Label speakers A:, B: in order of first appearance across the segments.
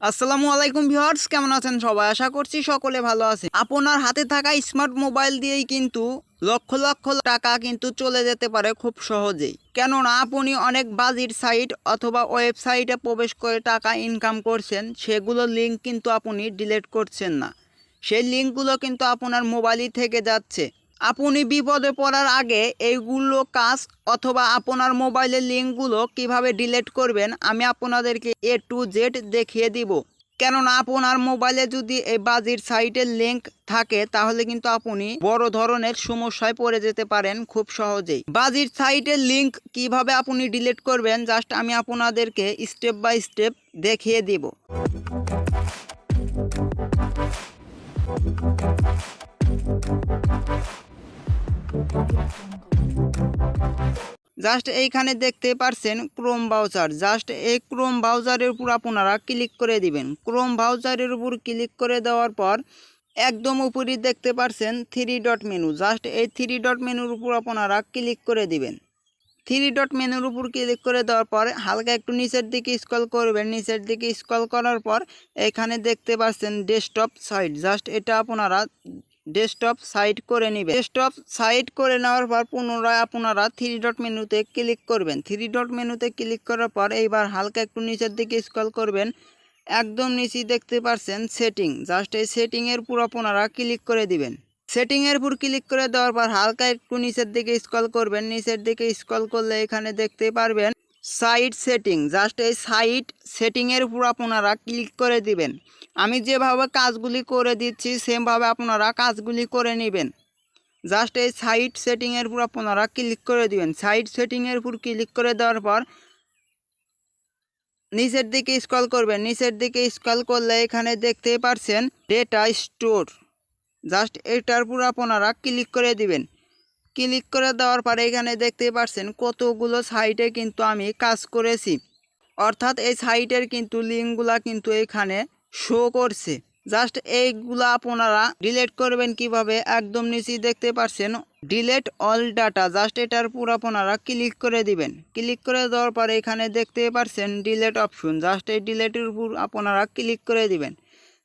A: আসসালামু আলাইকুম ভিউয়ার্স, কেমন আছেন সবাই? আশা করছি সকলে ভালো আছেন। আপনার হাতে থাকা স্মার্ট মোবাইল দিয়েই কিন্তু লক্ষ লক্ষ টাকা কিন্তু চলে যেতে পারে খুব সহজেই। কেননা আপনি অনেক বাজির সাইট অথবা ওয়েবসাইটে প্রবেশ করে টাকা ইনকাম করছেন, সেগুলোর লিঙ্ক কিন্তু আপনি ডিলিট করছেন না। সেই লিঙ্কগুলো কিন্তু আপনার মোবাইলই থেকে যাচ্ছে। আপনি বিপদে পড়ার আগে এইগুলো কাজ অথবা আপনার মোবাইলের লিঙ্কগুলো কিভাবে ডিলিট করবেন আমি আপনাদেরকে A to Z দেখিয়ে দিব। কেননা আপনার মোবাইলে যদি এই বাজির সাইটের লিঙ্ক থাকে তাহলে কিন্তু আপনি বড় ধরনের সমস্যায় পড়ে যেতে পারেন খুব সহজেই। বাজির সাইটের লিঙ্ক কিভাবে আপনি ডিলিট করবেন জাস্ট আমি আপনাদেরকে স্টেপ বাই স্টেপ দেখিয়ে দিব। জাস্ট এইখানে দেখতে পারছেন ক্রোম ব্রাউজার। জাস্ট এই ক্রোম ব্রাউজারের উপর আপনারা ক্লিক করে দিবেন। ক্রোম ব্রাউজারের উপর ক্লিক করে দেওয়ার পর একদম উপরে দেখতে পারছেন 3 ডট মেনু। জাস্ট এই 3 ডট মেনুর উপর আপনারা ক্লিক করে দিবেন। 3 ডট মেনুর উপর ক্লিক করে দেওয়ার পর হালকা একটু নিচের দিকে স্ক্রল করবেন। নিচের দিকে স্ক্রল করার পর এখানে দেখতে পাচ্ছেন ডেস্কটপ সাইট। জাস্ট এটা আপনারা ডেস্কটপ সাইট করে নেবেন। ডেস্কটপ সাইট করে নেওয়ার পর পুনরায় আপনারা 3 ডট মেনুতে ক্লিক করবেন। 3 ডট মেনুতে ক্লিক করার পর এইবার হালকা একটু নিচের দিকে স্ক্রল করবেন। একদম নিচে দেখতে পাচ্ছেন সেটিং। জাস্ট এই সেটিংয়ের উপর আপনারা ক্লিক করে দিবেন। সেটিংয়ের উপর ক্লিক করে দেওয়ার পর হালকা একটু নিচের দিকে স্ক্রল করবেন। নিচের দিকে স্ক্রল করলে এখানে দেখতে পারবেন সাইট সেটিং। জাস্ট এই সাইট সেটিংয়ের উপর আপনারা ক্লিক করে দিবেন। আমি যেভাবে কাজগুলি করে দিচ্ছি সেমভাবে আপনারা কাজগুলি করে নেবেন। জাস্ট এই সাইট সেটিংয়ের উপর আপনারা ক্লিক করে দিবেন। সাইট সেটিংয়ের উপর ক্লিক করে দেওয়ার পর নিচের দিকে স্ক্রল করবেন। নিচের দিকে স্ক্রল করলে এখানে দেখতে পাচ্ছেন ডেটা স্টোর। জাস্ট এটার উপর আপনারা ক্লিক করে দিবেন। ক্লিক করে দেওয়ার পরে এখানে দেখতে পাচ্ছেন কতগুলো সাইটে কিন্তু আমি কাজ করেছি, অর্থাৎ এই সাইটের কিন্তু লিঙ্কগুলা কিন্তু এখানে শো করছে। জাস্ট এইগুলা আপনারা ডিলিট করবেন কিভাবে, একদম নিচে দেখতে পাচ্ছেন ডিলিট অল ডাটা। জাস্ট এটার উপর আপনারা ক্লিক করে দিবেন। ক্লিক করে দেওয়ার পরে এখানে দেখতে পাচ্ছেন ডিলিট অপশন। জাস্ট এই ডিলিটের উপর আপনারা ক্লিক করে দিবেন।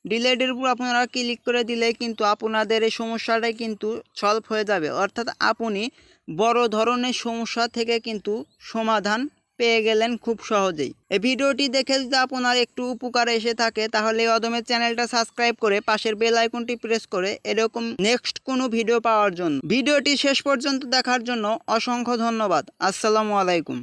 A: ডিলিটের উপর আপনারা ক্লিক করে দিলে কিন্তু আপনাদের এই সমস্যাটাই কিন্তু সলভ হয়ে যাবে, অর্থাৎ আপনি বড় ধরনের সমস্যা থেকে কিন্তু সমাধান পেয়ে গেলেন খুব সহজেই। এই ভিডিওটি দেখে যদি আপনার একটু উপকার এসে থাকে তাহলে অদমের চ্যানেলটা সাবস্ক্রাইব করে পাশের বেল আইকনটি প্রেস করে এরকম নেক্সট কোনো ভিডিও পাওয়ার জন্য ভিডিওটি শেষ পর্যন্ত দেখার জন্য অসংখ্য ধন্যবাদ। আসসালামু আলাইকুম।